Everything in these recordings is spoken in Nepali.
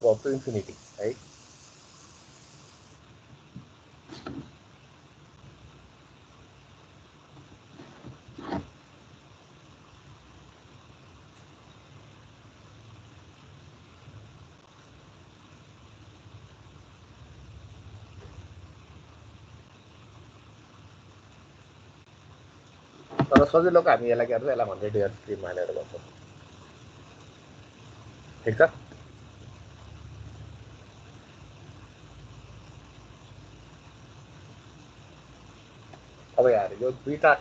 अप टु इन्फिनिटी है। तर सजिलोको हामी यसलाई के गर्छौँ, यसलाई 100 इयर्स स्ट्रिम मानेर गर्छौँ। ठिक छ। अब यार यो दुईटा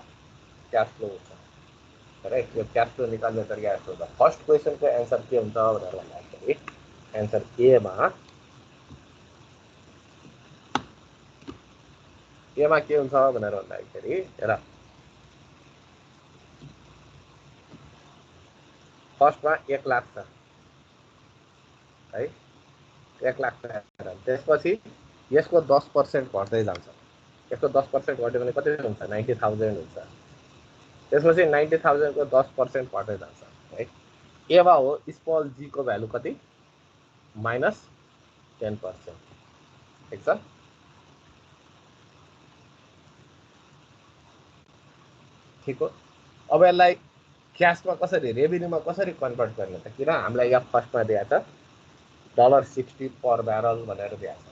क्याश फ्लो हुन्छ राइट। यो क्याश फ्लो निकाल्ने तरिका यस्तो हुन्छ। फर्स्ट क्वेसनको एन्सर के हुन्छ भनेर भन्दाखेरि एन्सर एमा के हुन्छ भनेर भन्दाखेरि हेर फर्स्टमा 1 लाख छ है, 1 लाख छ। त्यसपछि यसको 10% घट्दै जान्छ। यसको 10% घट्यो भने कति हुन्छ, 90,000 हुन्छ। त्यसपछि 90,000 को 10% घट्दै जान्छ है। एमा हो स्मल जी को भ्यालु कति, -10%। ठिक छ। ठिक हो। अब यसलाई क्याशमा कसरी, रेभिन्यूमा कसरी कन्भर्ट गर्ने त, किन हामीलाई यहाँ फर्स्टमा दिएको छ $60 पर ब्यारल भनेर दिएको छ।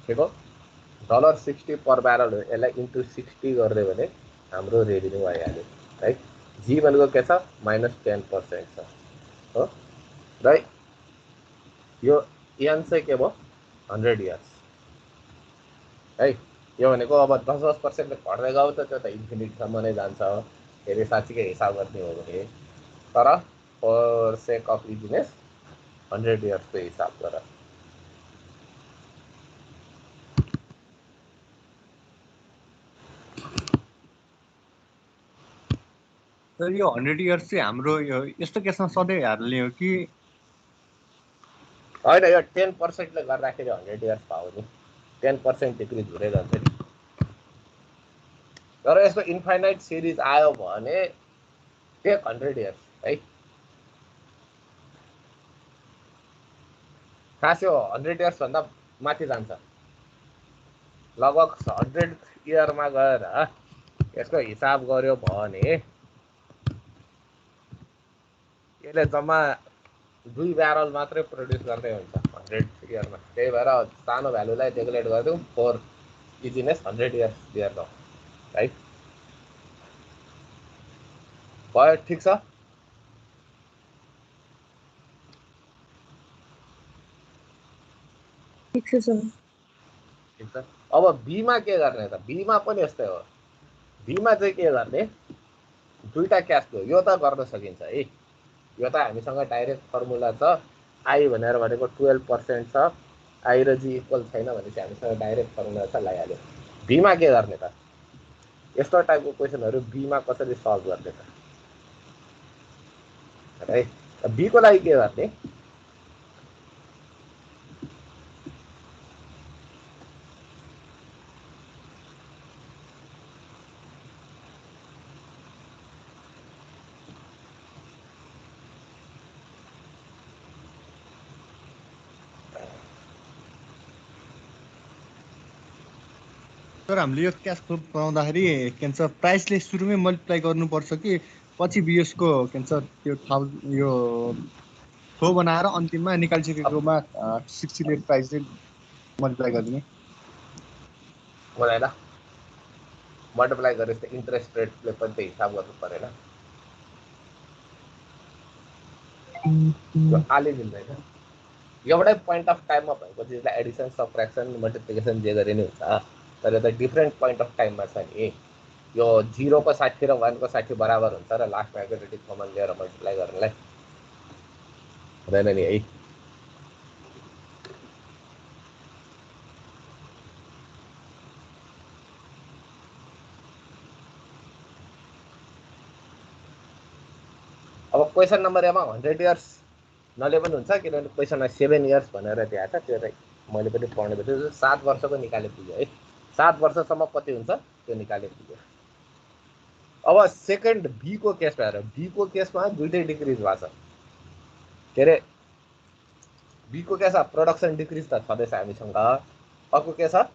ठिक हो। $60 पर ब्यारल हो, यसलाई इन्टु 60 गरिदियो भने हाम्रो रेभिन्यू आइहाल्यो है। जी भनेको के छ, -10% छ हो र यो एन चाहिँ के भयो, 100 इयर्स है। यो भनेको अब 10% घट्दै गयो त त्यो त इन्फिनिटीसम्म नै जान्छ फेरि साँच्चीकै हिसाब गर्ने हो भने। तर फर सेक अफ इजिनेस 100 इयर्सको हिसाब गर। सर यो 100 इयर्स चाहिँ हाम्रो यो यस्तो केसमा सधैँ हाल्ने हो कि होइन, यो 10%ले गर्दाखेरि 100 इयर्स पायो नि, 10% डिक्रिज हुँदै जान्छ नि। तर यसको इन्फाइनाइट सिरिज आयो भने टेक 100 इयर्स है। खास यो 100 इयर्स भन्दा माथि जान्छ, लगभग 100 इयरमा गएर यसको हिसाब गर्यो भने यसले जम्मा 2 ब्यारल मात्रै प्रड्युस गर्दै हुन्छ 100 इयरमा। त्यही भएर सानो भ्यालुलाई नेग्लेक्ट गरिदिउँ, फर इजिनेस 100 इयर्स दिएर जाउँ है। भयो, ठिक छ। ठिक छ सर। ठिक छ। अब बीमा के गर्ने त, बीमा पनि यस्तै हो। बीमा चाहिँ के गर्ने, दुईटा क्यास फ्लो यो त गर्न सकिन्छ है। यो त हामीसँग डाइरेक्ट फर्मुला छ, आई भनेर भनेको 12% छ, आई र जी इक्वल छैन भनेपछि हामीसँग डाइरेक्ट फर्मुला छ, लगाइहाल्यो। बीमा के गर्ने त, यस्तो टाइपको क्वेसनहरू बीमा कसरी सल्भ गर्ने त है। बीको लागि के गर्ने, सर हामीले यो क्यास फ्लो बनाउँदाखेरि के भन्छ प्राइसले सुरुमै मल्टिप्लाई गर्नुपर्छ कि पछि बिएसको के भन्छ त्यो यो फ्लो बनाएर अन्तिममा निकालिसकेकोमा 60 ले प्राइस चाहिँ मल्टिप्लाई गरिदिने हुँदैन। मल्टिप्लाई गरेपछि इन्ट्रेस्ट रेटले पनि त हिसाब गर्नु परेन, यो आले मिल्दैन। एउटै पोइन्ट अफ टाइममा भएको चिजलाई एडिसन, सबट्र्याक्सन, मल्टिप्लिकेसन जे गरे नि हुन्छ। तर यो त डिफ्रेन्ट पोइन्ट अफ टाइममा छ नि। यो 0 को 60 र 1 को 60 बराबर हुन्छ र लास्टमा एकोरेटिभ कमन लिएर मल्टिप्लाई गर्नलाई हुँदैन नि है। अब क्वेसन नम्बर एमा 100 इयर्स नले पनि हुन्छ, किनभने क्वेसनमा 7 इयर्स भनेर दिएको छ, त्यो चाहिँ मैले पनि पढ्ने बित्तिकै 7 वर्षको निकाले पुग्यो है। 7 वर्षसम्म कति हुन्छ त्यो निकाले पुग्यो। अब सेकेन्ड बी को केसमा हेर, बी को केसमा दुईटै डिक्रिज भएको छ। के अरे बी को के छ, प्रोडक्सन डिक्रिज त छँदैछ हामीसँग। अर्को के छ,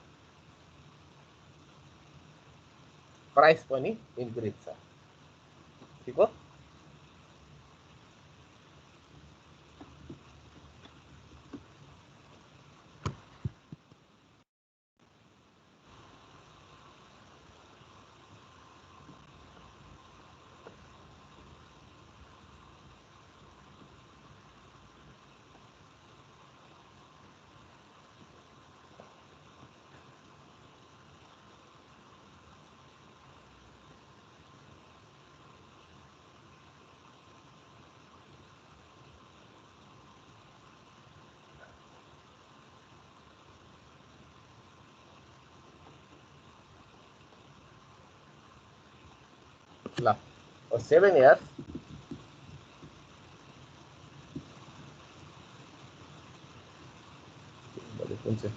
प्राइस पनि इन्क्रिज छ। ठिक हो। ल 7 इयर्स कुन चाहिँ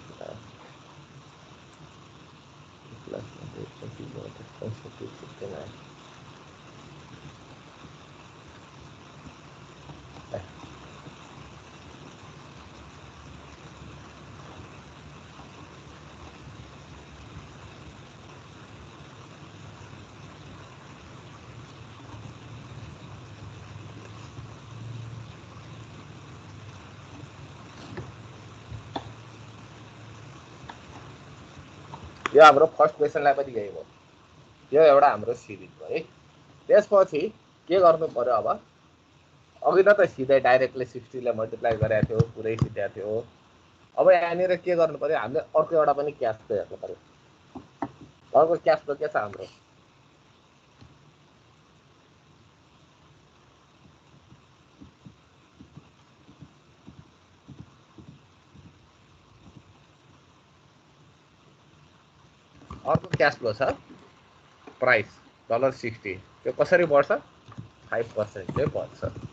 यो हाम्रो फर्स्ट क्वेसनलाई पनि यही हो। यो एउटा हाम्रो सिरिज हो है। त्यसपछि के गर्नु पर्यो अब, अघि न त सिधै डाइरेक्टली 60 ले मल्टिप्लाई गरेको थियो, पुरै सिधै थियो। अब यहाँनिर के गर्नु पर्यो, हामीले अर्को एउटा पनि क्याश फ्लो हेर्नु पर्यो। अर्को क्याश फ्लो के छ हाम्रो, अर्को क्याश फ्लो छ प्राइस $60। त्यो कसरी बढ्छ, 5% चाहिँ बढ्छ।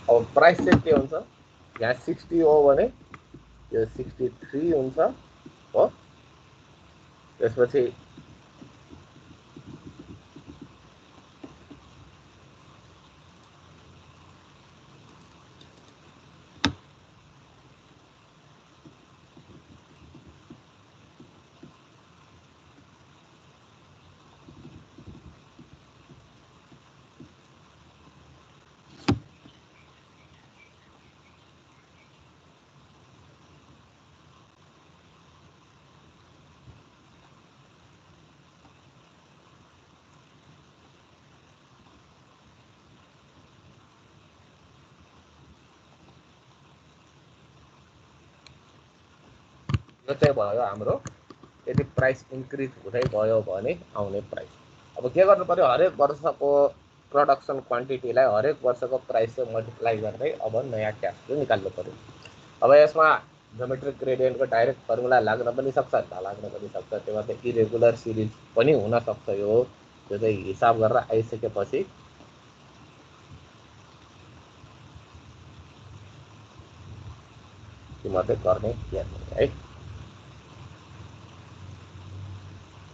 अब प्राइस चाहिँ के हुन्छ, यहाँ 60 हो भने यो 63 हुन्छ हो। त्यसपछि यो चाहिँ भयो हाम्रो, यदि प्राइस इन्क्रिज हुँदै गयो भने आउने प्राइस। अब के गर्नु पर्यो, हरेक वर्षको प्रोडक्सन क्वान्टिटीलाई हरेक वर्षको प्राइस चाहिँ मल्टिप्लाई गर्दै अब नयाँ क्याश फ्लो निकाल्नु पर्यो। अब यसमा ज्योमेट्रिक ग्रेडियन्टको डाइरेक्ट फर्मुला लाग्न पनि सक्छ, नलाग्न पनि सक्छ। त्यो भएर इरेगुलर सिरिज पनि हुन सक्छ। यो चाहिँ हिसाब गरेर आइसकेपछि मात्रै गर्ने है।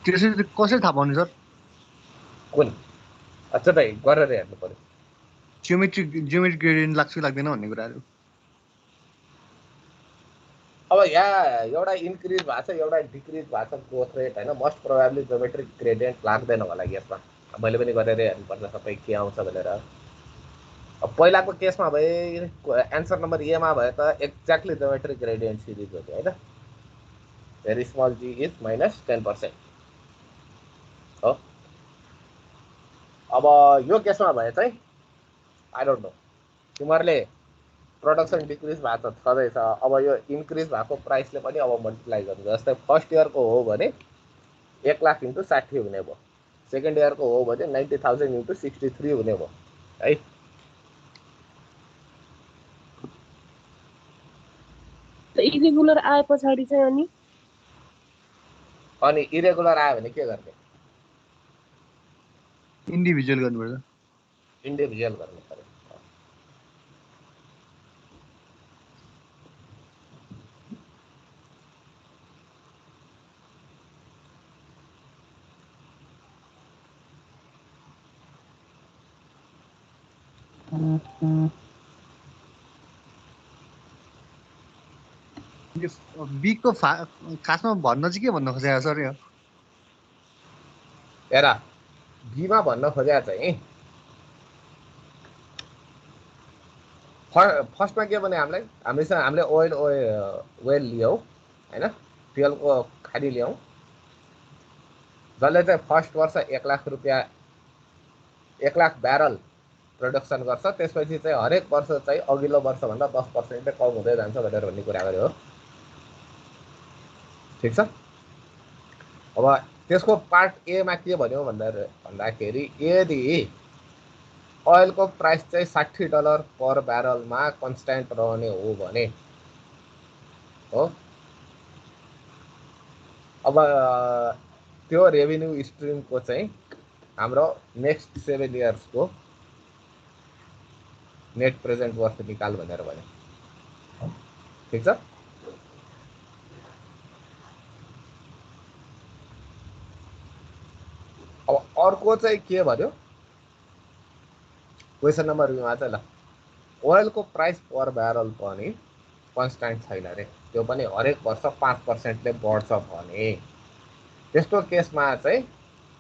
त्यसरी कसरी थाहा पाउने सर? कुन अच्छा त गरेर हेर्नु पर्यो। जियोमेट्रिक ग्रेडियन्ट लाग्छ कि लाग्दैन भन्ने कुराहरू। अब यहाँ एउटा इन्क्रिज भएको छ, एउटा डिक्रिज भएको छ ग्रोथ रेट होइन। मोस्ट प्रोबेबली ज्योमेट्रिक ग्रेडियन्ट लाग्दैन होला यसमा। मैले पनि गरेर हेर्नुपर्छ सबै के आउँछ भनेर। अब पहिलाको केसमा भए एन्सर नम्बर एमा भए त एक्ज्याक्टली ज्योमेट्रिक ग्रेडियन्ट सिरिज हो त्यो होइन। भेरी स्मल जी इज -10% हो। अब यो केसमा भए चाहिँ आई डोन्ट नो, तिमीहरूले प्रोडक्सन डिक्रिज भएको त छँदैछ, अब यो इन्क्रिज भएको प्राइसले पनि अब मल्टिप्लाई गर्नु। जस्तै फर्स्ट इयरको हो भने 1,00,000 इन्टु 60 हुने भयो, सेकेन्ड इयरको हो भने 90,000 इन्टु 63 हुने भयो है। इरेगुलर आए पछाडि चाहिँ अनि इरेगुलर आयो भने के गर्ने? इन्डिभिजुअल गर्नुपर्छ। इन्डिभिजुअल गर्नु पर्यो। बिगको खासमा भन्न चाहिँ के भन्न खोजेको सर यो? हेर, बीमा भन्न खोजेको चाहिँ फर्स्टमा के भने हामीले ओइल लियौँ होइन, तेलको खाडी ल्याउँ, जसले चाहिँ फर्स्ट वर्ष 1,00,000 रुपियाँ 1,00,000 ब्यारल प्रोडक्सन गर्छ। त्यसपछि चाहिँ हरेक वर्ष चाहिँ अघिल्लो वर्षभन्दा 10% कम हुँदै जान्छ भनेर भन्ने कुरा गर्यो हो। ठिक छ। अब त्यसको पार्ट एमा के भन्यो भन्दाखेरि यदि ओइलको प्राइस चाहिँ $60 पर ब्यारलमा कन्स्ट्यान्ट रहने हो भने हो, अब त्यो रेभिन्यू स्ट्रिमको चाहिँ हाम्रो नेक्स्ट 7 इयर्सको नेट प्रेजेन्ट वर्थ निकाल भनेर भन्यो। ठिक छ। अब अर्को चाहिँ के भन्यो क्वेसन नम्बर बीमा चाहिँ, ल ओइलको प्राइस पर ब्यारल पनि कन्स्ट्यान्ट छैन रे, त्यो पनि हरेक वर्ष 5%ले बढ्छ भने त्यस्तो केसमा चाहिँ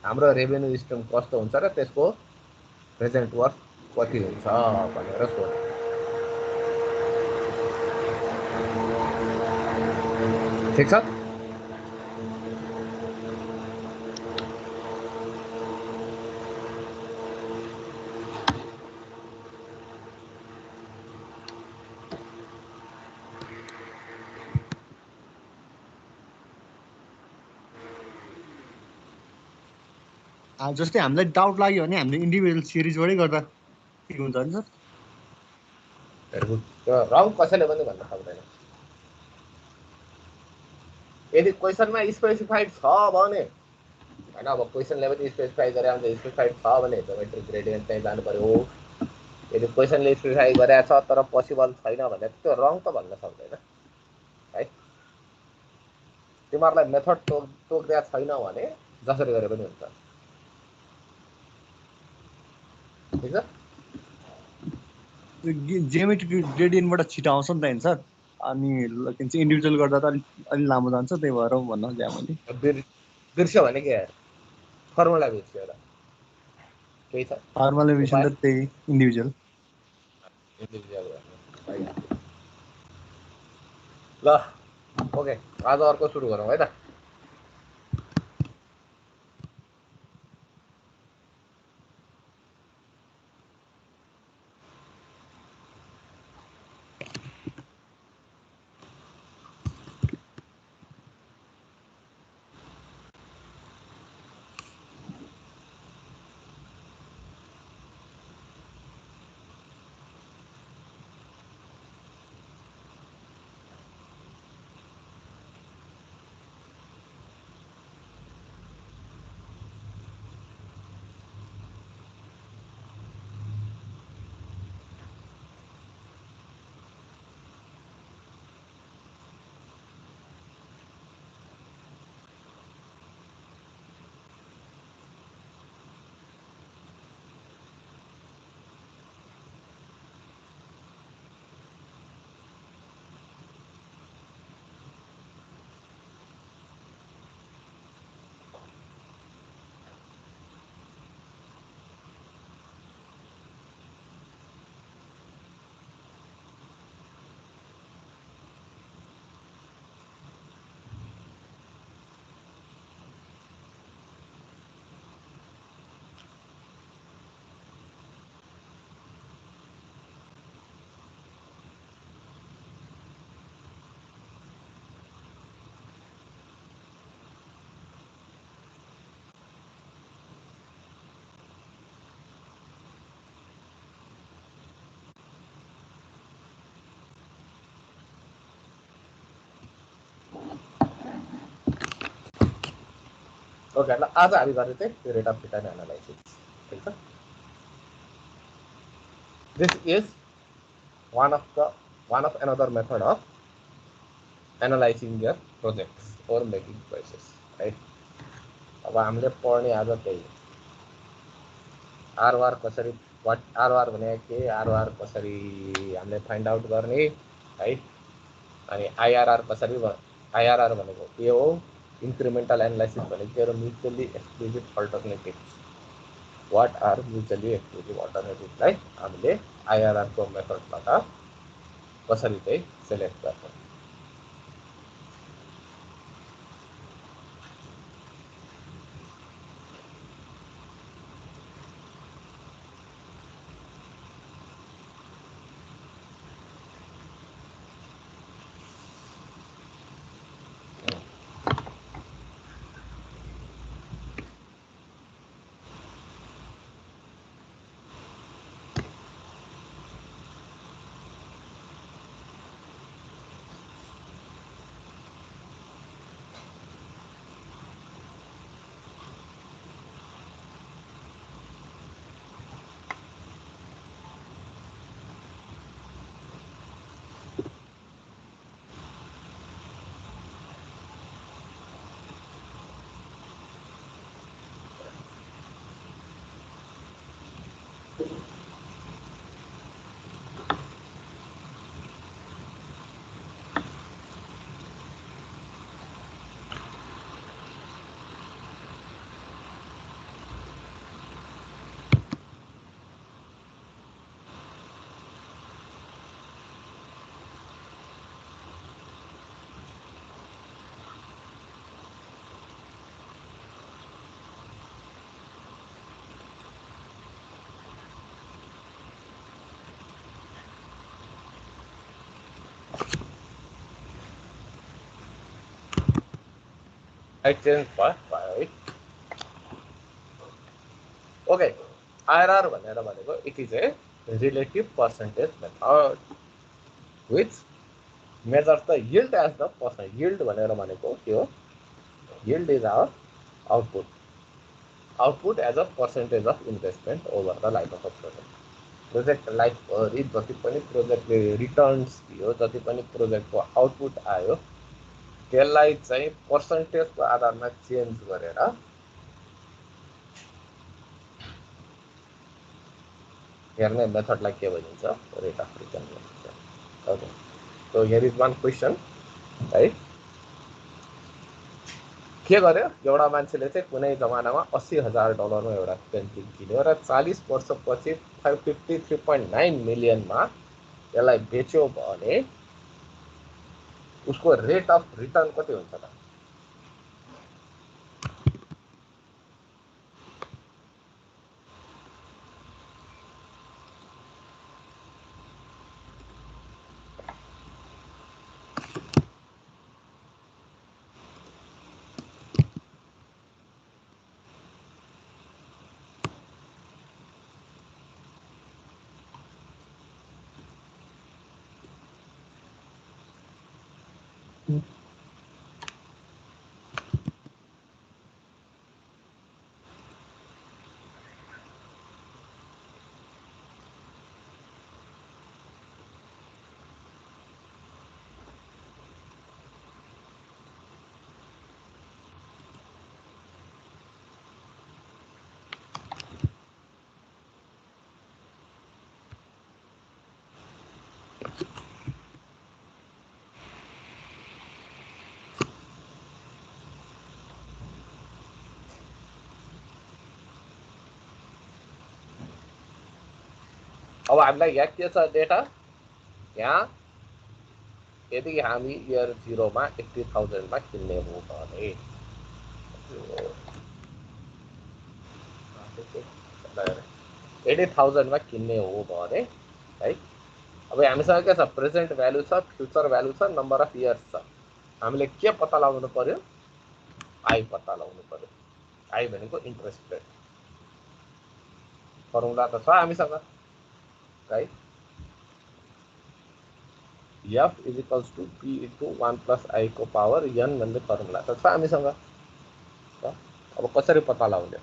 हाम्रो रेभिन्यू स्ट्रिम कस्तो हुन्छ र त्यसको प्रेजेन्ट वर्थ कति हुन्छ भनेर सोध्यो। ठिक छ। जस्तै हामीलाई डाउट लाग्यो भने हामीले इन्डिभिजुअल सिरिजबाटै गर्दा ठिक हुन्छ नि सर? रङ कसैले पनि भन्न सक्दैन। यदि क्वेसनमा स्पेसिफाइड छ भने होइन, अब क्वेसनले पनि स्पेसिफाई गरे हुन्छ, स्पेसिफाइड छ भने ज्योमेट्रिक ग्रेडियन्ट चाहिँ जानु पर्यो। यदि क्वेसनले स्पेसिफाई गरेको छ तर पोसिबल छैन भने त्यो रङ त भन्न सक्दैन है। तिमीहरूलाई मेथड तोक्दिया छैन भने जसरी गरे पनि हुन्छ। ठिक छ। जियोमेट्रिक ग्रेडियन्टबाट छिटो आउँछ नि त होइन सर? अनि के भन्छ इन्डिभिजुअल गर्दा त अलिक लामो जान्छ, त्यही भएर भन्न खोजेँ मैले। बिर्स्यो भने के फर्मुला बिर्स्यो र केही छ? फर्मुला बिर्स्यो त त्यही इन्डिभिजुअल। ल ओके, आज अर्को सुरु गरौँ है त। ओके ल आज हामी गर्ने चाहिँ रेट अफ रिटर्न एनालाइसिस ठिक छ this is one of another method of analyzing your projects or making choices right अब हामीले पढ्ने आज त्यही आरओआर कसरी वाट आरओआर भने के आरओआर कसरी हामीले फाइन्ड आउट गर्ने है अनि आईआरआर कसरी आईआरआर भनेको के हो इन्क्रिमेन्टल एनालाइसिस भनेको के हो mutually exclusive alternatives what are mutually exclusive अल्टरनेटिभ्सलाई हामीले आईआरआरको मेथडबाट कसरी चाहिँ सेलेक्ट गर्छौँ exchange by right okay IRR भनेर भनेको it is a relative percentage method which measures the yield as the percent yield भनेर भनेको के हो yield is our output as a percentage of investment over the life of a project life भरि जति पनि प्रोजेक्टले रिटर्न्स दियो जति पनि प्रोजेक्टको आउटपुट आयो त्यसलाई चाहिँ पर्सेन्टेजको आधारमा चेन्ज गरेर हेर्ने मेथडलाई के भनिन्छ रेट अफ रिटर्न भनिन्छ okay so here is one question है के गर्यो एउटा मान्छेले चाहिँ कुनै जमानामा $80,000 मा एउटा पेन्टिङ किन्यो र 40 वर्षपछि 53.9 मिलियनमा यसलाई बेच्यो भने उसको रेट अफ रिटर्न कति हुन्छ त अब हामीलाई यहाँ के छ डेटा यहाँ यदि हामी इयर 0 मा 80,000 मा किन्ने हो भने 80,000 मा किन्ने हो भने है अब हामीसँग के छ प्रेजेन्ट भ्यालु छ फ्युचर भ्यालु छ नम्बर अफ इयर्स छ हामीले के पत्ता लगाउनु पर्यो आई पत्ता लगाउनु पर्यो आई भनेको इन्ट्रेस्ट रेट फर्मुला त छ हामीसँग right f is equals to p into 1 plus I को पावर n भन्ने फर्मुला त छ हामीसँग अब कसरी पत्ता लगाउने त?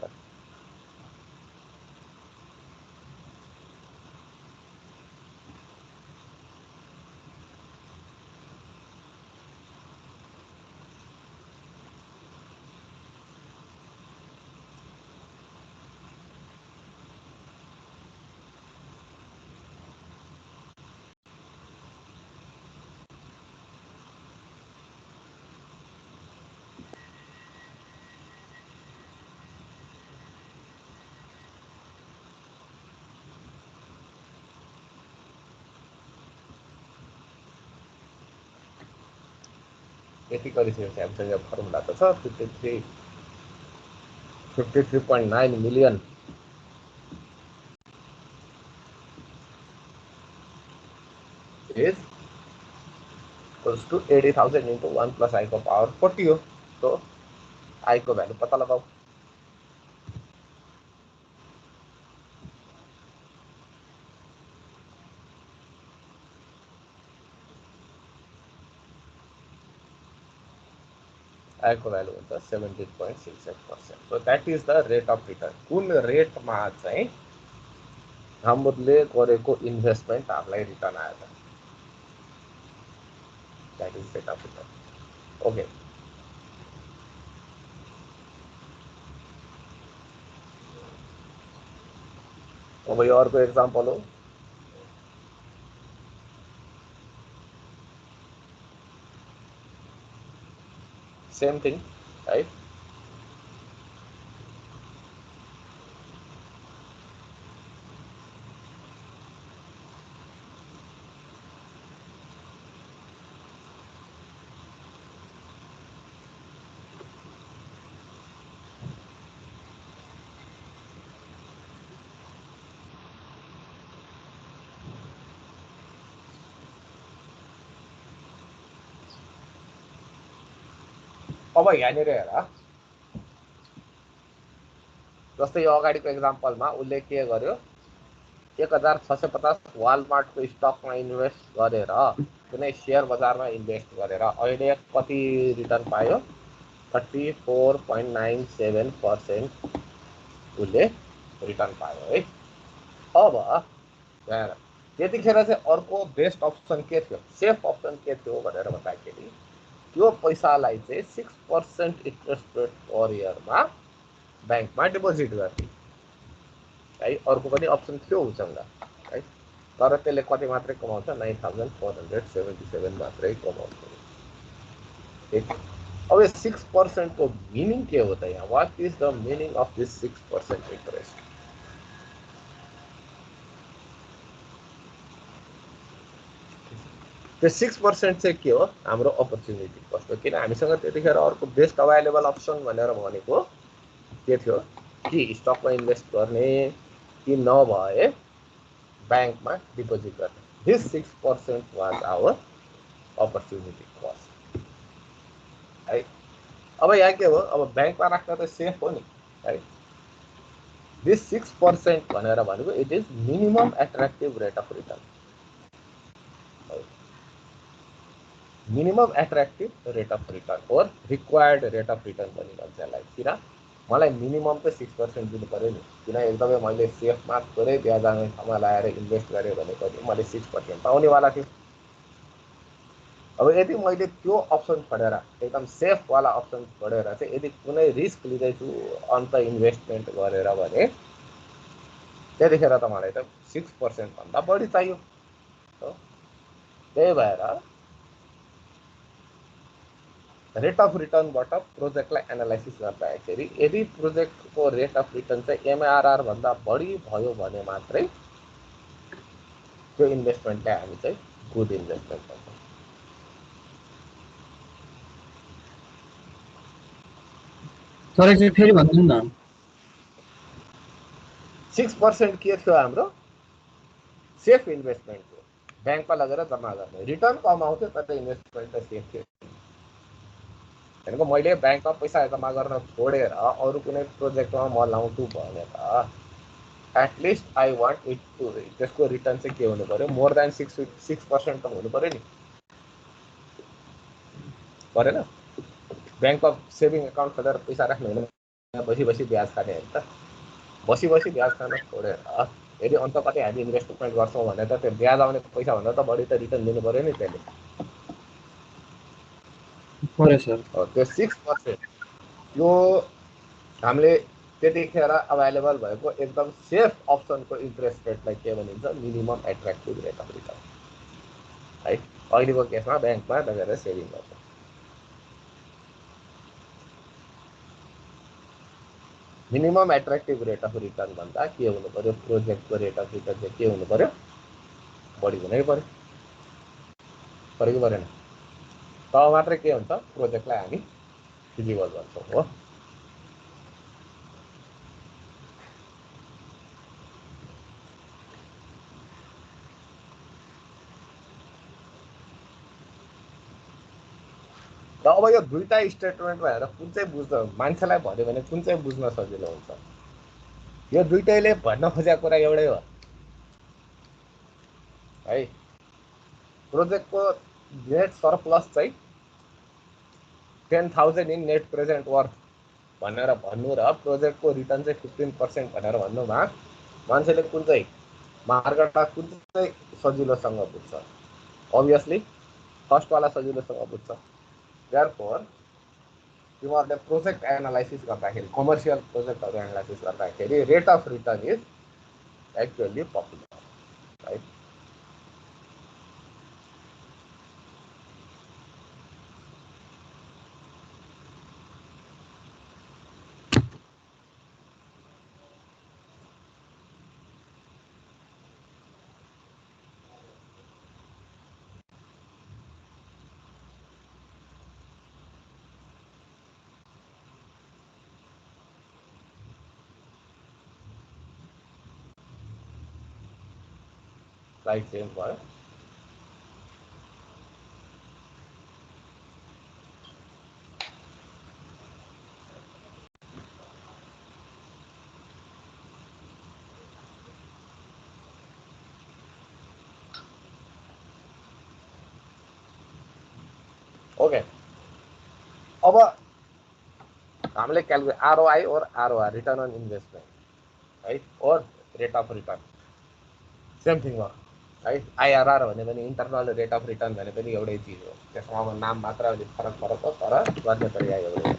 यति गरिसकेपछि हामीसँग फर्मुला त छ 53.9 million is equals to 80,000 into 1 plus I को पावर 40 हो। तो I को वैल्यू पता लगाओ। I को वैल्यू हुन्छ 17.68%। So that is the rate of return। कुन रेटमा चाहिँ हामीले गरेको इन्भेस्टमेन्ट हामीलाई रिटर्न आयो त? That is rate of return। Okay। अब यो अर्को एक्जाम्पल हो। Same thing, right? अब यहाँनिर हेर, जस्तै यो अगाडिको एक्जाम्पलमा उसले के गर्यो, 1650 वालमार्टको स्टकमा इन्भेस्ट गरेर कुनै शेयर बजारमा इन्भेस्ट गरेर अहिले कति रिटर्न पायो? 34.97% उसले रिटर्न पायो है। अब हेर, त्यतिखेर चाहिँ अर्को बेस्ट अप्सन के थियो, सेफ अप्सन के थियो भनेर भन्दाखेरि त्यो पैसालाई चाहिँ 6% इन्ट्रेस्ट रेट पर इयरमा ब्याङ्कमा डिपोजिट गर्ने है। अर्को पनि अप्सन थियो उसँग है, तर त्यसले कति मात्रै कमाउँछ? 9477 मात्रै कमाउँछ। अब 6% को मिनिङ के हो त यहाँ? What is the meaning of this 6% interest? त्यो 6% चाहिँ के हो? हाम्रो अपर्च्युनिटी कस्ट हो। किन हामीसँग त्यतिखेर अर्को बेस्ट अभाइलेबल अप्सन भनेर भनेको के थियो कि स्टकमा इन्भेस्ट गर्ने कि नभए ब्याङ्कमा डिपोजिट गर्ने। This 6% was our opportunity cost है। अब यहाँ के हो? अब ब्याङ्कमा राख्दा त सेफ हो नि है। दिस 6% भनेर भनेको it is minimum attractive rate of return. Minimum attractive rate of return और रिक्वायर्ड रेट अफ रिटर्न पनि भन्छ यसलाई। किन? मलाई मिनिमम त 6% दिनु पर्यो नि। किन? एकदमै मैले सेफमा थोरै ब्याज आउने ठाउँमा लगाएर इन्भेस्ट गरेँ भने पनि मैले 6% पाउनेवाला थियो। अब यदि मैले त्यो अप्सन छोडेर एकदम सेफवाला अप्सन छोडेर चाहिँ यदि कुनै रिस्क लिँदैछु अन्त इन्भेस्टमेन्ट गरेर भने त्यतिखेर त मलाई त 6% भन्दा बढी चाहियो। त्यही भएर रेट अफ रिटर्नबाट प्रोजेक्टलाई एनालाइसिस गर्दाखेरि यदि प्रोजेक्टको रेट अफ रिटर्न चाहिँ एमआरआर भन्दा बढी भयो भने मात्रै त्यो इन्भेस्टमेन्टलाई हामी चाहिँ गुड इन्भेस्टमेन्ट भन्छौँ। सर चाहिँ फेरि भन्नु न। 6% के थियो हाम्रो? सेफ इन्भेस्टमेन्ट थियो, ब्याङ्कमा लगेर जम्मा गर्ने। रिटर्न कम आउँथ्यो तर इन्भेस्टमेन्ट त सेफ थियो। भनेको मैले ब्याङ्कमा पैसा जम्मा गर्न छोडेर अरू कुनै प्रोजेक्टमा म लाउँछु भने त at least I want it to, त्यसको रिटर्न चाहिँ के हुनु पर्यो? मोर देन 6% त हुनु पर्यो नि, परेन? ब्याङ्कमा सेभिङ एकाउन्ट खोलेर पैसा राख्नु हुँदैन। यहाँ बसी बसी ब्याज खाने होइन त, बसी बसी ब्याज खान छोडेर यदि अन्त कति हामी इन्भेस्टमेन्ट गर्छौँ भने त त्यो ब्याज आउने पैसाभन्दा त बढी त रिटर्न दिनु पऱ्यो नि त्यसले। पऱ्यो सर। त्यो 6% यो हामीले त्यतिखेर अभाइलेबल भएको एकदम सेफ अप्सनको इन्ट्रेस्ट रेटलाई के भनिन्छ, minimum attractive rate of return है। अहिलेको केसमा ब्याङ्कमा लगेर सेभिङ गर्छ। Minimum attractive rate of return भन्दा के हुनु पर्यो, प्रोजेक्टको रेट अफ रिटर्न चाहिँ के हुनु पर्यो, बढी हुनै पर्यो, पऱ्यो कि परेन? तब मात्रै के हुन्छ, प्रोजेक्टलाई हामी फिजिबल भन्छौँ हो। र अब यो दुईटा स्टेटमेन्ट भएर कुन चाहिँ बुझ्न मान्छेलाई भन्यो भने कुन चाहिँ बुझ्न सजिलो हुन्छ? यो दुईटैले भन्न खोजेको कुरा एउटै हो है। प्रोजेक्टको नेट सरप्लस चाहिँ 10,000 इन नेट प्रेजेन्ट वर्थ भनेर भन्नु र प्रोजेक्टको रिटर्न चाहिँ 15% भनेर भन्नुमा मान्छेले कुन चाहिँ मार्केटमा कुन चाहिँ सजिलोसँग बुझ्छ? अभियसली फर्स्टवाला सजिलोसँग बुझ्छ। देयरफोर तिमीहरूले प्रोजेक्ट एनालाइसिस गर्दाखेरि, कमर्सियल प्रोजेक्टहरू एनालाइसिस गर्दाखेरि rate of return is actually popular right. Slide change भयो। ओके, अब हामीले क्यालकुलेट आरओआई और आरओआर, रिटर्न अन इन्भेस्टमेन्ट है, और rate of return same thing हो है। आइआरआर भने पनि इन्टरनल रेट अफ रिटर्न भने पनि एउटै चिज हो, त्यसमा अब नाम मात्र अलिक फरक फरक हो तर गर्ने तरिका एउटै हो।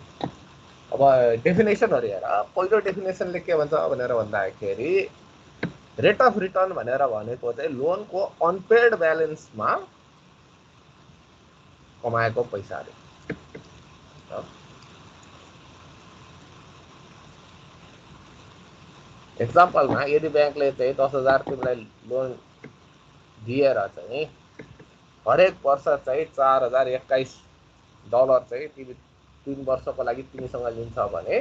अब डेफिनेसनहरू हेर, पहिलो डेफिनेसनले के भन्छ भनेर भन्दाखेरि रेट अफ रिटर्न भनेर भनेको चाहिँ लोनको अनपेड ब्यालेन्समा कमाएको पैसाहरू। एक्जाम्पलमा यदि ब्याङ्कले चाहिँ 10,000 तिमीलाई लोन दिएर चाहिँ हरेक वर्ष चाहिँ $4,021 चाहिँ तिमी 3 वर्षको लागि तिमीसँग लिन्छ भने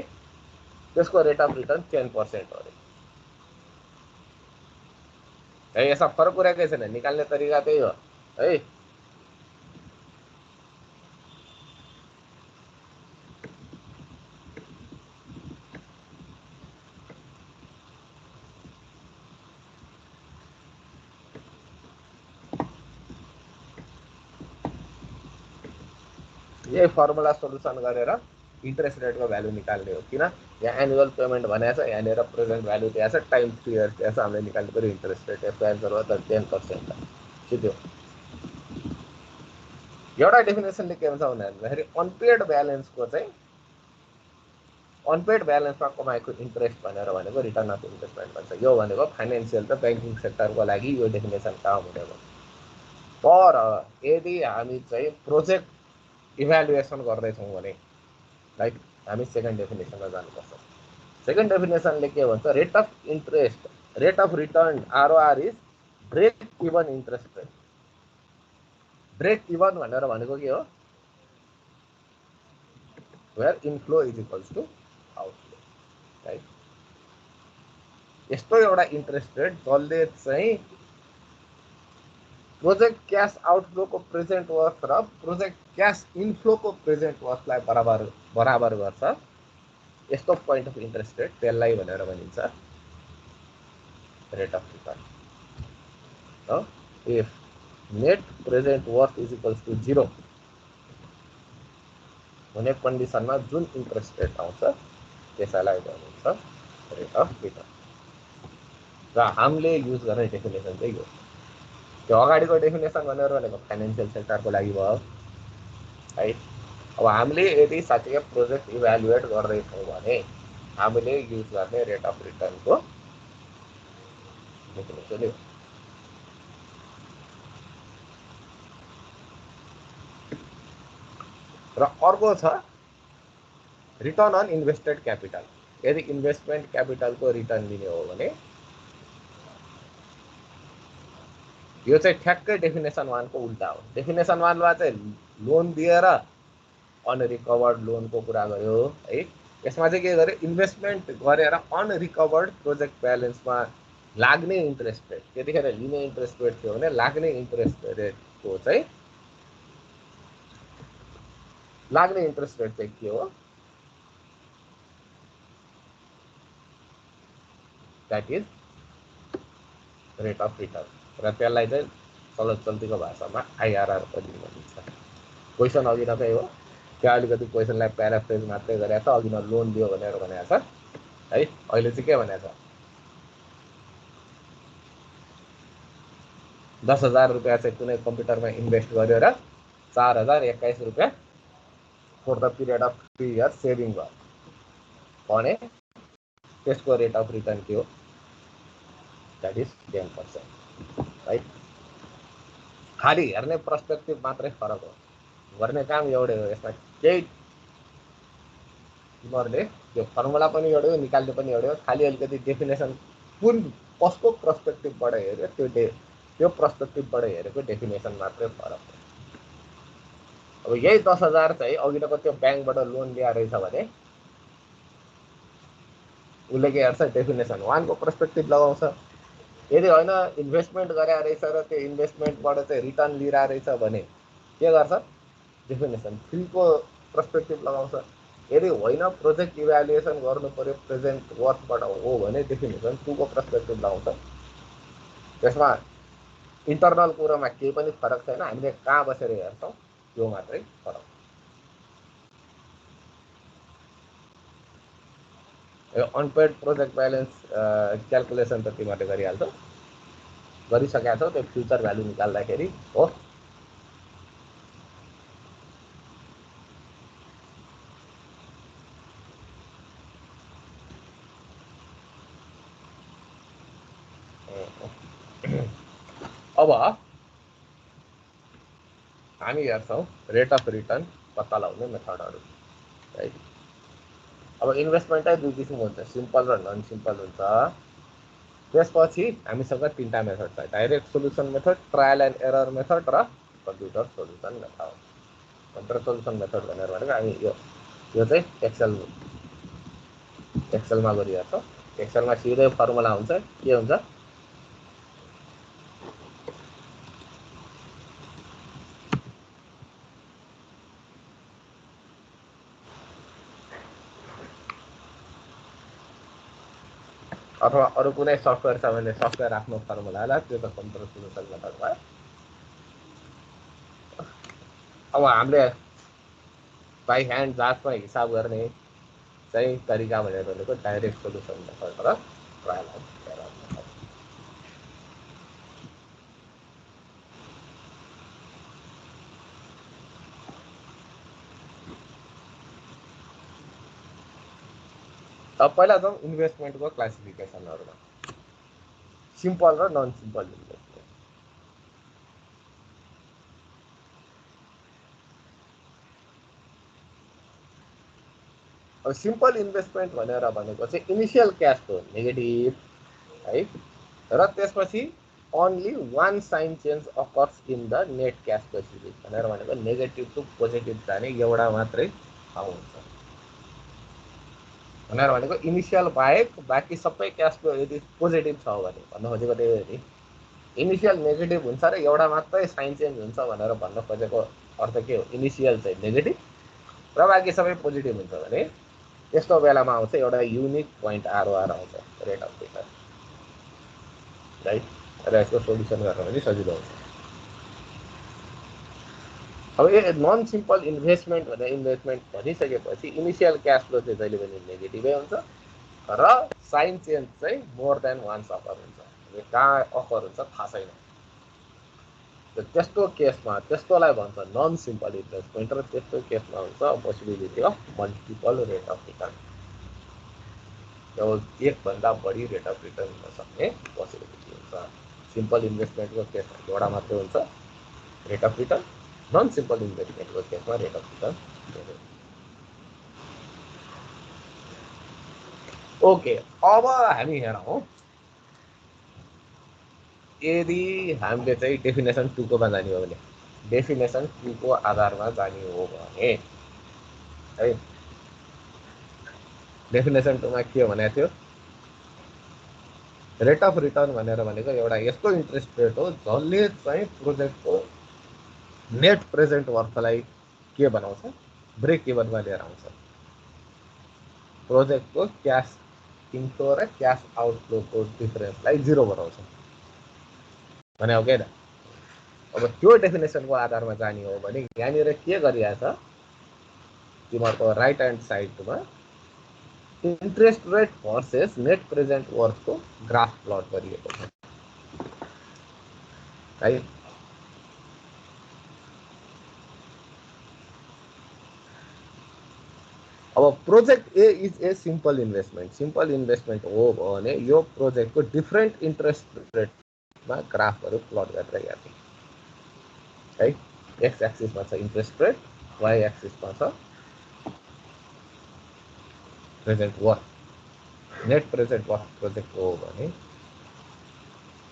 त्यसको रेट अफ रिटर्न 10% हो है। यसमा फरक कुरा केही छैन, निकाल्ने तरिका त्यही हो है। यही फर्मुला सोल्युसन गरेर इन्ट्रेस्ट रेटको भ्यालु निकाल्ने हो। किन यहाँ एनुअल पेमेन्ट भनेको छ, यहाँनिर प्रेजेन्ट भ्यालु दिएको छ, टाइम 3 इयर्स दिएको छ, हामीले निकाल्नु पऱ्यो इन्ट्रेस्ट रेट। यसको एन्सर हो त 10%। सिधो एउटा डेफिनेसनले के भन्छ भन्दाखेरि अनपेड ब्यालेन्सको चाहिँ अनपेड ब्यालेन्समा कमाएको इन्ट्रेस्ट भनेर भनेको रिटर्न अफ इन्भेस्टमेन्ट भन्छ। यो भनेको फाइनेन्सियल र ब्याङ्किङ सेक्टरको लागि यो डेफिनेसन काम हुने भयो। तर यदि हामी चाहिँ प्रोजेक्ट इभ्यालुएसन गर्दैछौँ भने लाइक हामी सेकेन्ड डेफिनेसनमा जानुपर्छ। सेकेन्ड डेफिनेसनले के भन्छ, rate of interest, rate of return ROR is break even interest rate. Break even भनेर भनेको के हो, where inflow is equals to outflow right. यस्तो एउटा इन्ट्रेस्ट रेट जसले चाहिँ प्रोजेक्ट क्यास आउटफ्लोको प्रेजेन्ट वर्थ र प्रोजेक्ट क्यास इनफ्लोको प्रेजेन्ट वर्थलाई बराबर गर्छ, यस्तो पोइन्ट अफ इन्ट्रेस्ट रेट त्यसलाई भनेर भनिन्छ रेट अफ रिटर्न हो। If net present worth is equals to 0 हुने कन्डिसनमा जुन इन्ट्रेस्ट रेट आउँछ त्यसैलाई भनिन्छ रेट अफ रिटर्न। र हामीले युज गर्ने डेफिनेसन चाहिँ यो। त्यो अगाडिको डेफिनेसन भनेको फाइनेन्सियल सेक्टरको लागि भयो है। अब हामीले यदि साँच्चै प्रोजेक्ट इभ्यालुएट गर्दैछौँ भने हामीले युज गर्ने रेट अफ रिटर्नको डेफिनेसन यो। र अर्को छ रिटर्न अन इन्भेस्टेड क्यापिटल। यदि इन्भेस्टमेन्ट क्यापिटलको रिटर्न लिने हो भने यो चाहिँ ठ्याक्कै डेफिनेसन 1 को उल्टा हो। डेफिनेसन 1 मा चाहिँ लोन दिएर अनरिकभर्ड लोनको कुरा गर्यो है। यसमा चाहिँ के गर्यो, इन्भेस्टमेन्ट गरेर अनरिकभर्ड प्रोजेक्ट ब्यालेन्समा लाग्ने इन्ट्रेस्ट रेट, त्यतिखेर लिने इन्ट्रेस्ट रेट थियो भने लाग्ने इन्ट्रेस्ट रेटको चाहिँ लाग्ने इन्ट्रेस्ट रेट चाहिँ के हो, that is rate of return. र त्यसलाई चाहिँ चल्तीको भाषामा आइआरआर पनि भनिन्छ। क्वेसन अघि नकै हो, त्यहाँ अलिकति क्वेसनलाई प्याराफ्रेज मात्रै गरेको छ, अघि न लोन दियो भनेर भनेको छ है। अहिले चाहिँ के भनेको छ, 10,000 रुपियाँ चाहिँ कुनै कम्प्युटरमा इन्भेस्ट गर्यो र 4,021 रुपियाँ for the period of 3 years saving भयो भने त्यसको रेट अफ रिटर्न के हो, द्याट इज 10% है। खालि हेर्ने पर्सपेक्टिभ मात्रै फरक हो, गर्ने काम एउटै हो। यसमा केही तिमीहरूले त्यो फर्मुला पनि एउटै हो, निकाल्ने पनि एउटै हो, खालि अलिकति डेफिनेसन कुन कसको पर्सपेक्टिभबाट हेऱ्यो त्यो पर्सपेक्टिभबाट हेरेको डेफिनेसन मात्रै फरक हो। अब यही 10,000 चाहिँ अघिको त्यो ब्याङ्कबाट लोन लिएर रहेछ भने उसले के गर्छ, डेफिनेसन 1 को पर्सपेक्टिभ लगाउँछ। यदि होइन इन्भेस्टमेन्ट गरे रहेछ र त्यो इन्भेस्टमेन्टबाट चाहिँ रिटर्न लिएर रहेछ भने के गर्छ, डेफिनेसन 3 को पर्सपेक्टिभ लगाउँछ। यदि होइन प्रोजेक्ट इभ्यालुएसन गर्नु पर्यो प्रेजेन्ट वर्थबाट हो भने डेफिनेसन 2 को पर्सपेक्टिभ लगाउँछ। त्यसमा इन्टरनल कुरोमा केही पनि फरक छैन, हामीले कहाँ बसेर हेर्छौँ त्यो मात्रै फरक। यो अनपेड प्रोजेक्ट ब्यालेन्स क्यालकुलेसन त तिमीहरूले गरिहाल्छौ, गरिसकेका छौ। त्यो फ्युचर भ्यालु निकाल्दाखेरि हो। अब हामी हेर्छौँ रेट अफ रिटर्न पत्ता लगाउने मेथडहरू है। अब इन्भेस्टमेन्टै दुई किसिम हुन्छ, सिम्पल र नन सिम्पल हुन्छ। त्यसपछि हामीसँग 3टा मेथड छ, direct solution method, trial and error method र computer solution method. Computer solution method भनेको हामी यो चाहिँ एक्सेलमा गरिरहेछौँ। एक्सेलमा सिधै फर्मुला हुन्छ, के हुन्छ, अथवा अरू कुनै सफ्टवेयर छ भने सफ्टवेयर आफ्नो फर्मुला होला, त्यो त कम्प्युटर सोल्युसन मेथड भयो। अब हामीले बाई ह्यान्ड जातमा हिसाब गर्ने चाहिँ तरिका भनेको डाइरेक्ट सोल्युसन मेथड र ट्रायल एन्ड एरर मेथड। अब पहिला जाउँ इन्भेस्टमेन्टको क्लासिफिकेसनहरुमा, सिम्पल र नन सिम्पल इन्भेस्टमेन्ट। अब सिम्पल इन्भेस्टमेन्ट भनेको चाहिँ इनिशियल क्याश फ्लो नेगेटिभ है, र त्यसपछि only one sign change occurs in the net cash position भनेको नेगेटिभ टु पोजिटिभ जाने एउटा मात्रै ठाउँ हुन्छ भनेको इनिशियल बाहेक बाँकी सबै क्याश फ्लो यदि पोजिटिभ छ भने भन्न खोजेको त्यही हो नि। इनिशियल नेगेटिभ हुन्छ र एउटा मात्रै साइन चेन्ज हुन्छ भनेर भन्न खोजेको अर्थ के हो, इनिशियल चाहिँ नेगेटिभ र बाँकी सबै पोजिटिभ हुन्छ भने त्यस्तो बेलामा आउँछ एउटा युनिक पोइन्ट आरओआर आउँछ, रेट अफ रिटर्न राइट। र यसको सोल्युसन गर्न पनि सजिलो हुन्छ। अब यो नन सिम्पल इन्भेस्टमेन्ट भनेर इन्भेस्टमेन्ट भनिसकेपछि इनिसियल क्यास फ्लो चाहिँ जहिले पनि नेगेटिभै हुन्छ र साइन चेन्ज चाहिँ मोर देन वान्स अफर हुन्छ। कहाँ अफर हुन्छ थाहा छैन। त्यस्तो केसमा त्यस्तोलाई भन्छ नन सिम्पल इन्भेस्टमेन्ट र त्यस्तो केसमा हुन्छ possibility of multiple rate of return. केवल एकभन्दा बढी रेट अफ रिटर्न हुन सक्ने पोसिबिलिटी हुन्छ। सिम्पल इन्भेस्टमेन्टको केसमा एउटा मात्रै हुन्छ rate of return, non simple इन्भेस्टमेन्टको केसमा रेट अफ रिटर्न धेरै। ओके, अब हामी हेरौँ यदि हामीले चाहिँ डेफिनेसन 2 कोमा जाने हो भने, डेफिनेसन 2 को आधारमा जाने हो भने है डेफिनेसन 2 मा के भनेको थियो, रेट अफ रिटर्न भनेर भनेको एउटा यस्तो इन्ट्रेस्ट रेट हो जसले चाहिँ प्रोजेक्टको नेट प्रेजेन्ट वर्थलाई के बनाउँछ, ब्रेक इभनमा लिएर आउँछ। प्रोजेक्टको क्यास इन्फ्लो र क्यास आउटफ्लोको डिफरेन्सलाई 0 बनाउँछ भने हो क्या। अब त्यो डेफिनेसनको आधारमा जाने हो भने यहाँनिर के गरिरहेछ, तिमीहरूको राइट ह्यान्ड साइडमा interest rate versus net present वर्थको ग्राफ प्लट गरिएको छ है। अब project A is a simple investment, simple investment हो भने यो प्रोजेक्टको डिफरेन्ट इन्ट्रेस्ट रेटमा ग्राफहरू प्लट गरेर हेर्ने है। एक्स एक्सिसमा छ इन्ट्रेस्ट रेट, वाइ एक्सिसमा छ present worth. Net present worth project हो भने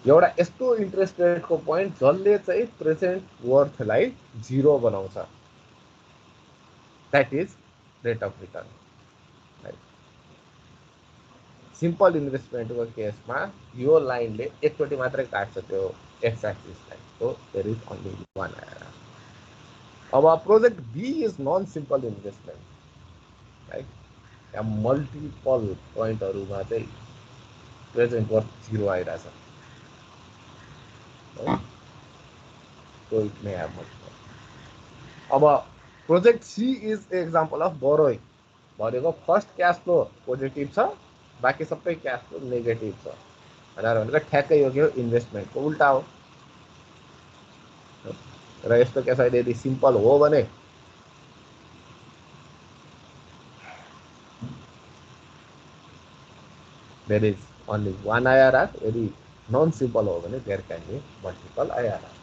एउटा यस्तो इन्ट्रेस्ट रेटको पोइन्ट जसले चाहिँ प्रेजेन्ट वर्थलाई 0 बनाउँछ, that is rate of return. Simple इन्भेस्टमेन्टको केसमा यो लाइनले एकचोटि मात्रै काट्छ त्यो एक्स एक्सिसलाई, so there is only one IRR. अब project B is non simple investment है, यहाँ मल्टिपल पोइन्टहरूमा चाहिँ प्रेजेन्ट वर्थ 0 आइरहेछ। So it may have multiple. अब project C is example of borrowing भनेको फर्स्ट क्यास फ्लो पोजिटिभ छ, बाँकी सबै क्यास फ्लो नेगेटिभ छ भनेर ठ्याक्कै यो के हो, इन्भेस्टमेन्टको उल्टा हो। र यस्तो केस अहिले यदि सिम्पल हो भने there is only one IRR, यदि नन सिम्पल हो भने there can be multiple IRR.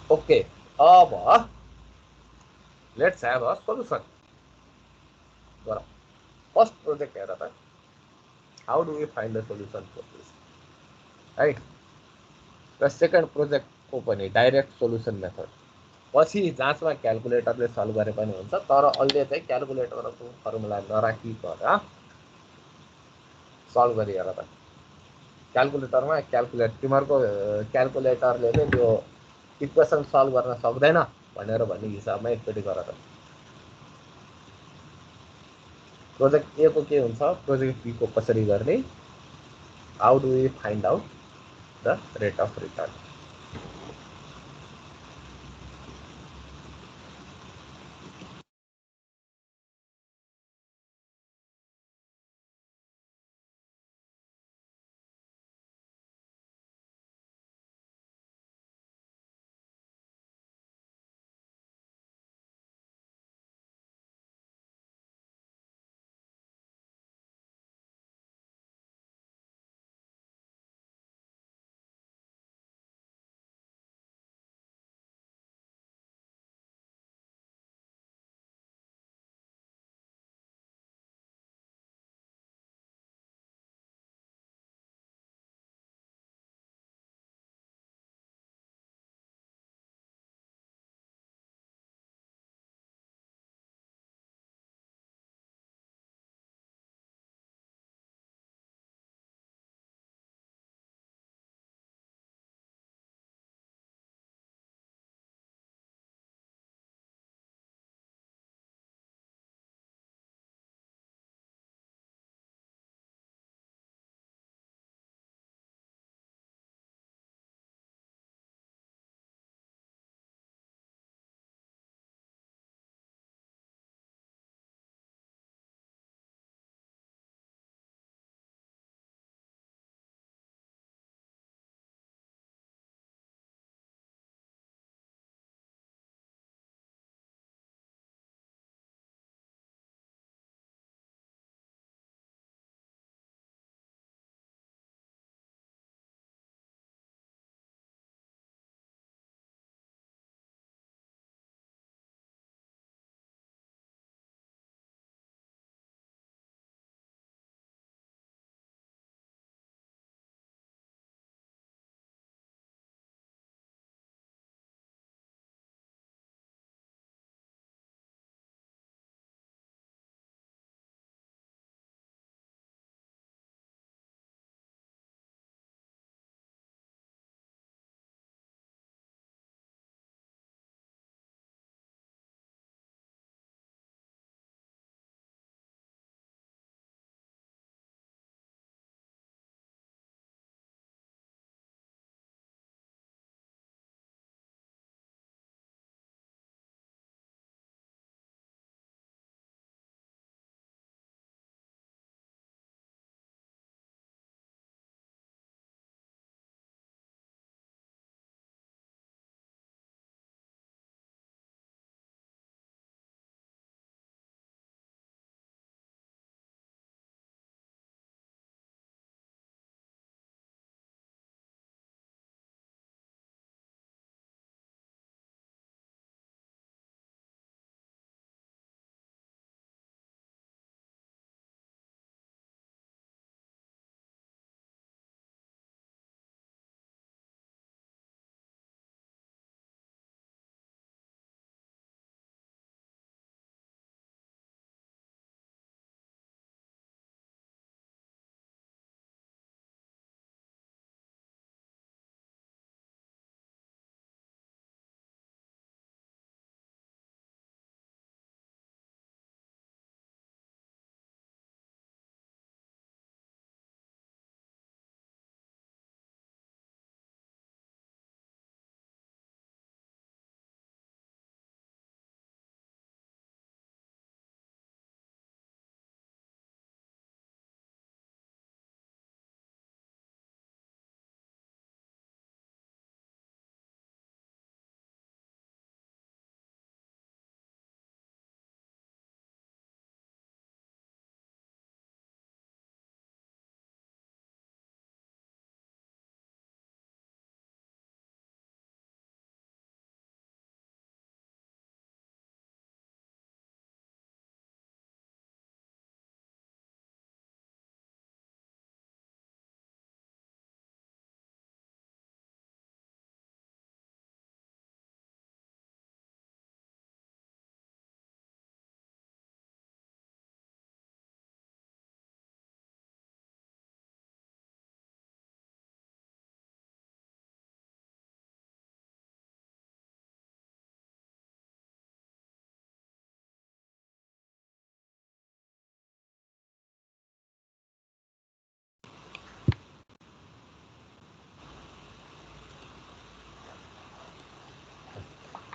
Okay, अब लेट्स हैव अ सल्युसन। गरौँ फर्स्ट प्रोजेक्ट हेर त, how do we find the solution for this है। र सेकेन्ड प्रोजेक्टको पनि डाइरेक्ट सोल्युसन मेथड, पछि जाँचमा क्यालकुलेटरले सल्भ गरे पनि हुन्छ, तर अहिले चाहिँ क्यालकुलेटरको फर्मुला नराखिकन सल्भ गरी हेर त। क्यालकुलेटरमा तिमीहरूको क्यालकुलेटरले चाहिँ त्यो इक्वेसन सल्भ गर्न सक्दैन भनेर भन्ने हिसाबमा एकचोटि गर त। प्रोजेक्ट ए को के हुन्छ, प्रोजेक्ट बी को कसरी गर्ने, how do we find out the rate of return.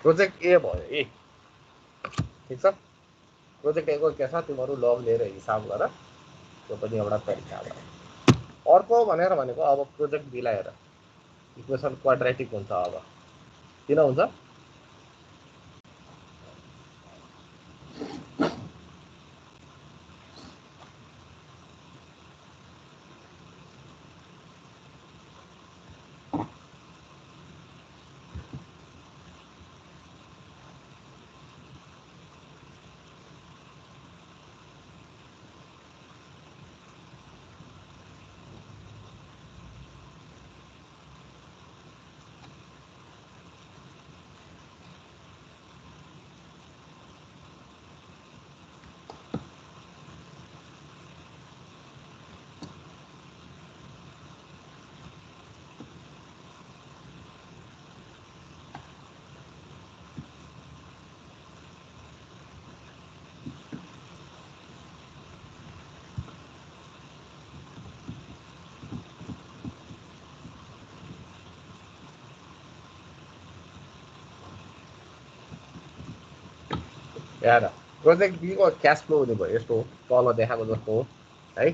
Project A भयो ए, ठिक छ। प्रोजेक्ट ए को के छ तिमीहरू लग लिएर हिसाब गर, त्यो पनि एउटा तरिका भयो। अर्को भनेर भनेको अब प्रोजेक्ट बीलाई हेर, इक्वेसन क्वाड्रेटिक हुन्छ। अब किन हुन्छ? हेर, प्रोजेक्ट बी को क्यास फ्लो हुने भयो, यस्तो तल देखाएको जस्तो हो है।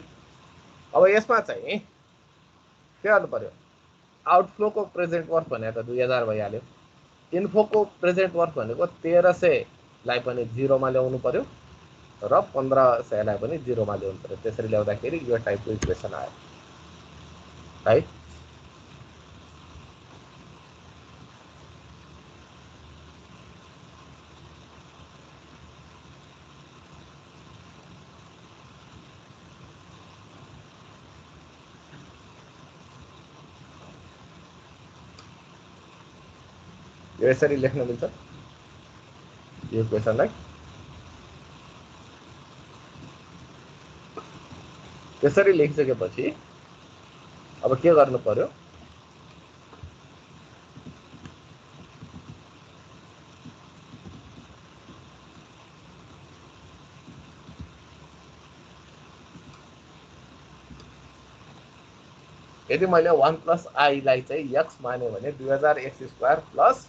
अब यसमा चाहिँ के गर्नु पर्यो, आउटफ्लो को प्रेजेन्ट वर्थ भनेको त 2000 भइहाल्यो, इन्फो को प्रेजेन्ट वर्थ भनेको 1300 लाई पनि 0 मा ल्याउनु पर्यो र 1500 लाई पनि 0 मा ल्याउनु पर्यो। त्यसरी ल्याउँदाखेरि यो टाइपको इक्वेसन आयो है। यो यसरी लेख्न मिल्छ यो इक्वेसनलाई। यसरी लेखिसकेपछि अब के गर्नु पर्यो, यदि मैले 1 प्लस आई लाई चाहिँ एक्स माने भने 2000 X square plus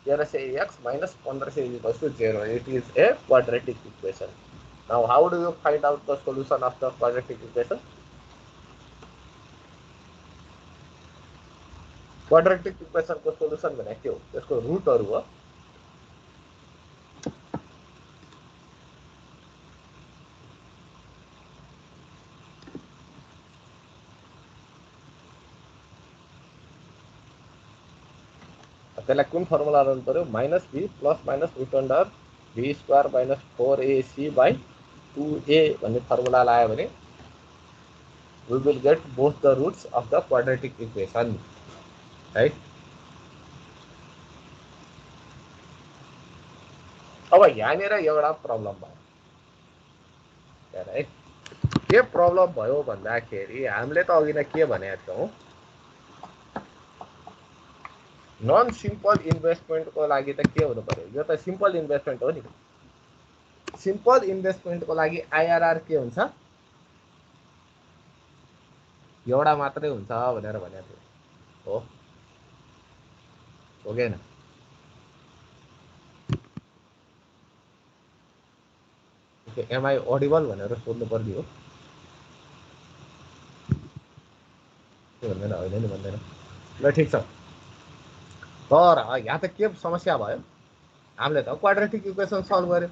1300 X minus 1500 equals to 0. It is a quadratic equation. Now, how do you find out the solution of the quadratic equation? Quadratic equation को solution भने के हो? त्यसको रुटहरु हो। त्यसलाई कुन फर्मुला लगाउनु पर्यो? Minus b plus minus root under b square minus 4ac by 2a भन्ने फर्मुला लगायो भने we will get both the roots of the quadratic equation, right? अब यहाँनिर एउटा प्रब्लम भयो, राइट? के प्रब्लम भयो भन्दाखेरि हामीले त अघि नै के भनेका थियौं, नन सिम्पल इन्भेस्टमेन्ट को लागि त के हुनु पर्यो? यो त सिम्पल इन्भेस्टमेन्ट हो नि। सिम्पल इन्भेस्टमेन्ट को लागि आईआरआर के हुन्छ? एउटा मात्रै हुन्छ भनेर भनेको थियो, हो कि हैन? एम आई ऑडिबल भनेर सोध्नु पर्ने हो, के भन्दैन? होइन नि भन्दैन। ल ठीक छ, तर यहाँ त के समस्या भयो, हामीले त क्वाड्रेटिक इक्वेसन सल्भ गर्यो।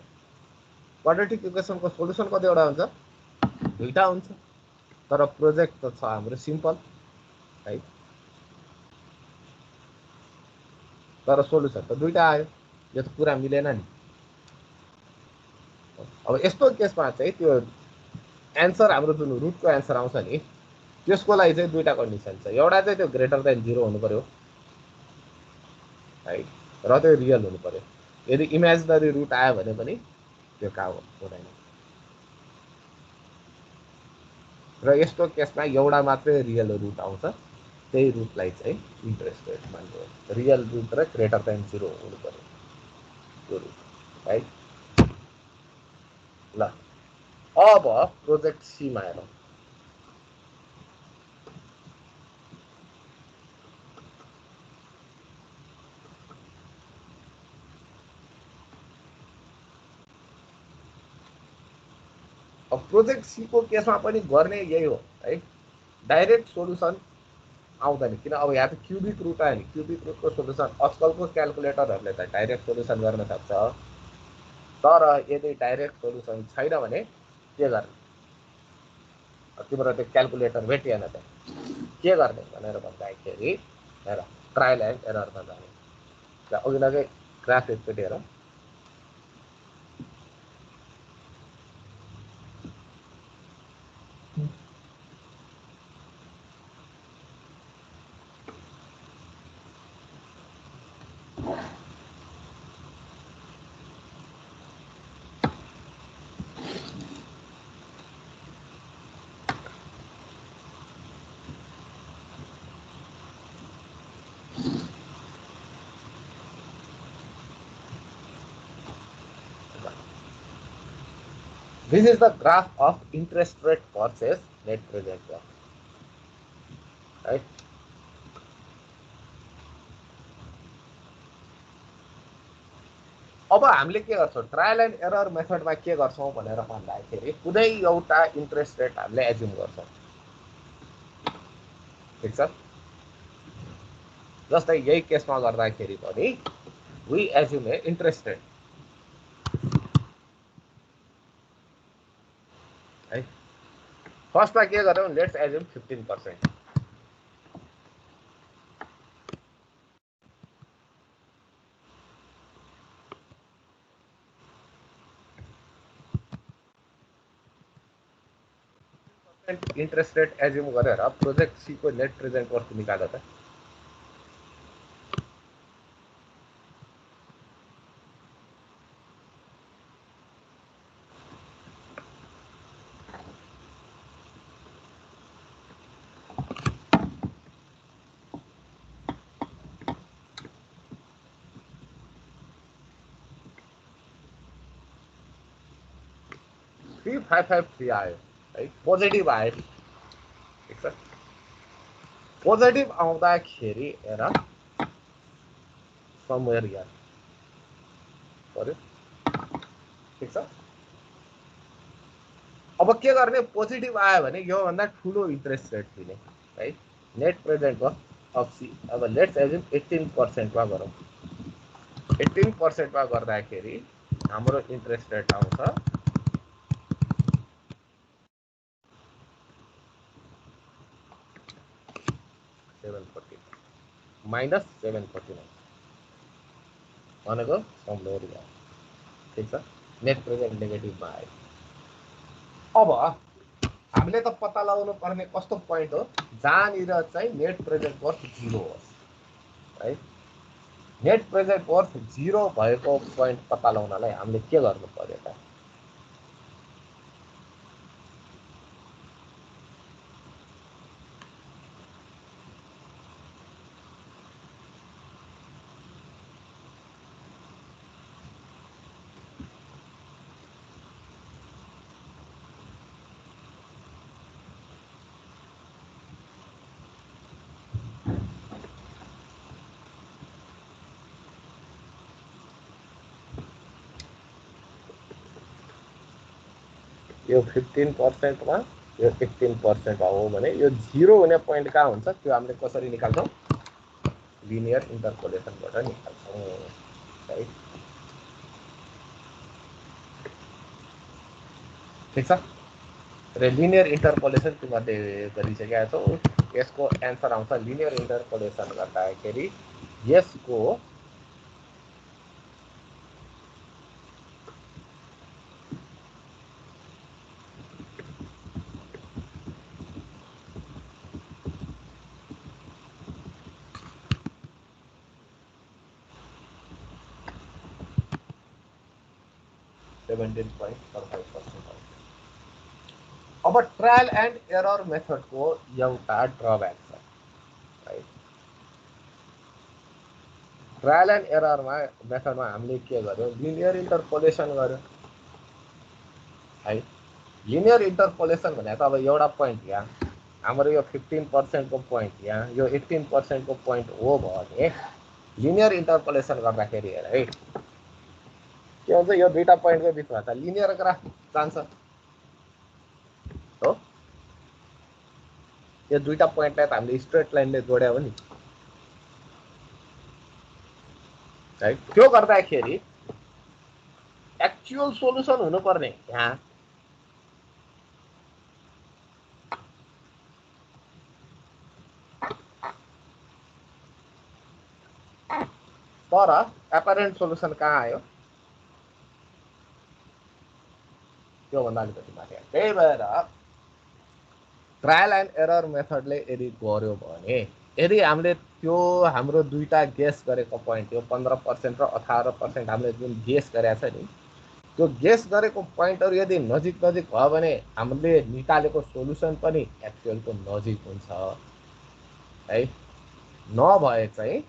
क्वाड्रेटिक इक्वेसन को सोलुसन कतिवटा हुन्छ? दुईटा हुन्छ, तर प्रोजेक्ट त छ हाम्रो सिम्पल है, तर सोलुसन त दुईटा आयो। यो त पुरा मिलेन नि। अब यस्तो केसमा चाहिँ त्यो एन्सर हाम्रो जुन रुटको एन्सर आउँछ नि, त्यसको लागि चाहिँ दुईटा कन्डिसन छ। एउटा चाहिँ त्यो ग्रेटर देन 0 हुनु पर्यो है, र त्यो रियल हुनु पर्यो। यदि इमेजिनरी रुट आयो भने पनि त्यो काम हुँदैन। र यस्तो केसमा एउटा मात्रै रियल रुट आउँछ, त्यही रुटलाई चाहिँ इन्ट्रेस्ट रेट मान्नु। रियल रुट र ग्रेटर देन 0 हुनु पर्यो त्यो रुट, राइट? ल अब प्रोजेक्ट सी मा हेरौँ। अब प्रोजेक्ट सी को केसमा पनि गर्ने यही हो है, डाइरेक्ट सोल्युसन आउँदैन, किन अब यहाँ त क्युबिक रुट आयो नि, क्युबिक रुटको सोल्युसन आजकलको क्यालकुलेटरहरूले त डाइरेक्ट सोल्युसन गर्न सक्छ, तर यदि डाइरेक्ट सोल्युसन छैन भने के गर्ने, तिम्रो त्यो क्यालकुलेटर भेटिएन त के गर्ने भनेर भन्दाखेरि हेर ट्रायल एन्ड एररमा जाने। अघिल्लोकै ग्राफ एकचोटि हेर, this is the graph of interest rate versus net present worth, right? अब हामीले के गर्छौं, ट्रायल एन्ड एरर मेथडमा के गर्छौं भनेर भन्दाखेरि कुनै एउटा इन्ट्रेस्ट रेट हामीले एज्युम गर्छौं, ठीक छ। जस्तै यही केसमा गर्दाखेरि पनि we assume a interest rate है। फर्स्टमा के गर्यौं, let's assume 15%। Interest rate assume गरेर प्रोजेक्ट सी को नेट प्रेजेन्ट वर्थ निकाल्दा त थ्री 553 आयो है, पोजिटिभ आयो, ठीक छ। पोजिटिभ आउँदाखेरि हेर समवेयर यहाँ पर्यो, ठीक छ। अब के गर्ने, पोजिटिभ आयो भने यो भन्दा ठुलो इन्ट्रेस्ट रेट दिने है, net present worth of C. अब लेट्स एज्युम 18% मा गरौँ, 18% मा गर्दाखेरि हाम्रो इन्ट्रेस्ट रेट आउँछ माइनस 749 भनेको समवेयर यहाँ, ठीक छ। नेट प्रेजेन्ट नेगेटिभमा आयो। अब हामीले त पत्ता लगाउनु पर्ने कस्तो पोइन्ट हो जहाँनिर चाहिँ नेट प्रेजेन्ट वर्थ 0 होस् है। नेट प्रेजेन्ट वर्थ 0 भएको पोइन्ट पत्ता लगाउनलाई हामीले के गर्नु पर्यो त, यो 15% मा यो 18% हो भने यो 0 हुने पोइन्ट कहाँ हुन्छ त्यो हामीले कसरी निकाल्छौं, लिनियर इन्टरपोलेसनबाट निकाल्छौं है, ठीक छ। र लिनियर इन्टरपोलेसन तिमीहरूले गरिसकेका छौ, यसको एन्सर आउँछ लिनियर इन्टरपोलेसन गर्दाखेरि यसको अब ट्रायल एन्ड एरर मेथडको एउटा ड्रब्याक छ है। ट्रायल एन्ड एररमा मेथडमा हामीले के गर्यौं, लिनियर इन्टरपोलेसन गर्यौं है। लिनियर इन्टरपोलेसन भने त अब एउटा पोइन्ट यहाँ हाम्रो यो 15% को पोइन्ट यहाँ यो 18% को पोइन्ट हो भने लिनियर इन्टरपोलेसन गर्दाखेरि हेर है के हुन्छ, यो दुईटा पोइन्टको बिचमा त लिनियर ग्राफ जान्छ हो यो दुईटा पोइन्टलाई त हामीले स्ट्रेट लाइनले जोड्यो नि है। त्यो गर्दाखेरि एक्चुअल सोलुसन हुनुपर्ने यहाँ तर एपरेन्ट सोलुसन कहाँ आयो त्योभन्दा अलिकति माथि आयो। त्यही भएर ट्रायल एन्ड एरर मेथडले यदि गर्यो भने यदि हामीले त्यो हाम्रो दुईटा गेस गरेको पोइन्ट त्यो 15% र 18% हामीले जुन गेस गरेको छ नि त्यो गेस गरेको पोइन्टहरु यदि नजिक नजिक भयो भने हामीले निकालेको सोलुसन पनि एक्चुअलको नजिक हुन्छ है। नभए चाहिँ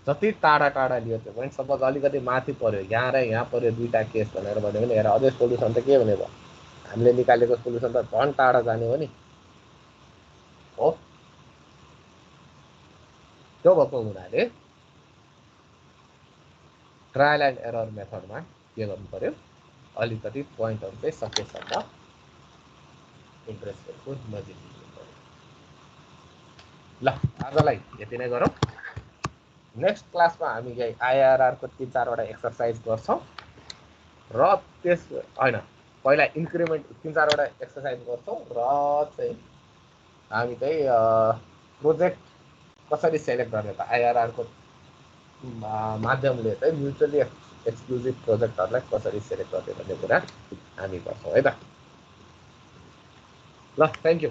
जति टाढा टाढा लियो त्यो पोइन्ट सपोज अलिकति माथि पर्यो यहाँ र यहाँ पर्यो दुईटा केस भनेर भन्यो भने हेर अझै सोलुसन त के भने भयो हामीले निकालेको सोलुसन त झन् टाढा जाने हो नि हो। त्यो भएको हुनाले ट्रायल एन्ड एरर मेथडमा के गर्नु पर्यो अलिकति पोइन्टहरु चाहिँ सकेसम्म इन्ट्रेस्ट रेटको नजिक लिनु पर्यो। ल आजलाई यति नै गरौँ। नेक्स्ट क्लासमा हामी यही आइआरआर को 3-4 वटा एक्सरसाइज गर्छौं र त्यस हैन पहिला इन्क्रिमेन्ट 3-4 वटा एक्सरसाइज गर्छौं र चाहिँ हामी चाहिँ प्रोजेक्ट कसरी सेलेक्ट गर्ने त आइआरआर को माध्यमले चाहिँ म्युचुअली एक्सक्लुसिभ प्रोजेक्टहरुलाई कसरी सेलेक्ट गर्ने भन्ने कुरा हामी गर्छौं है त। ल थ्यांक यू।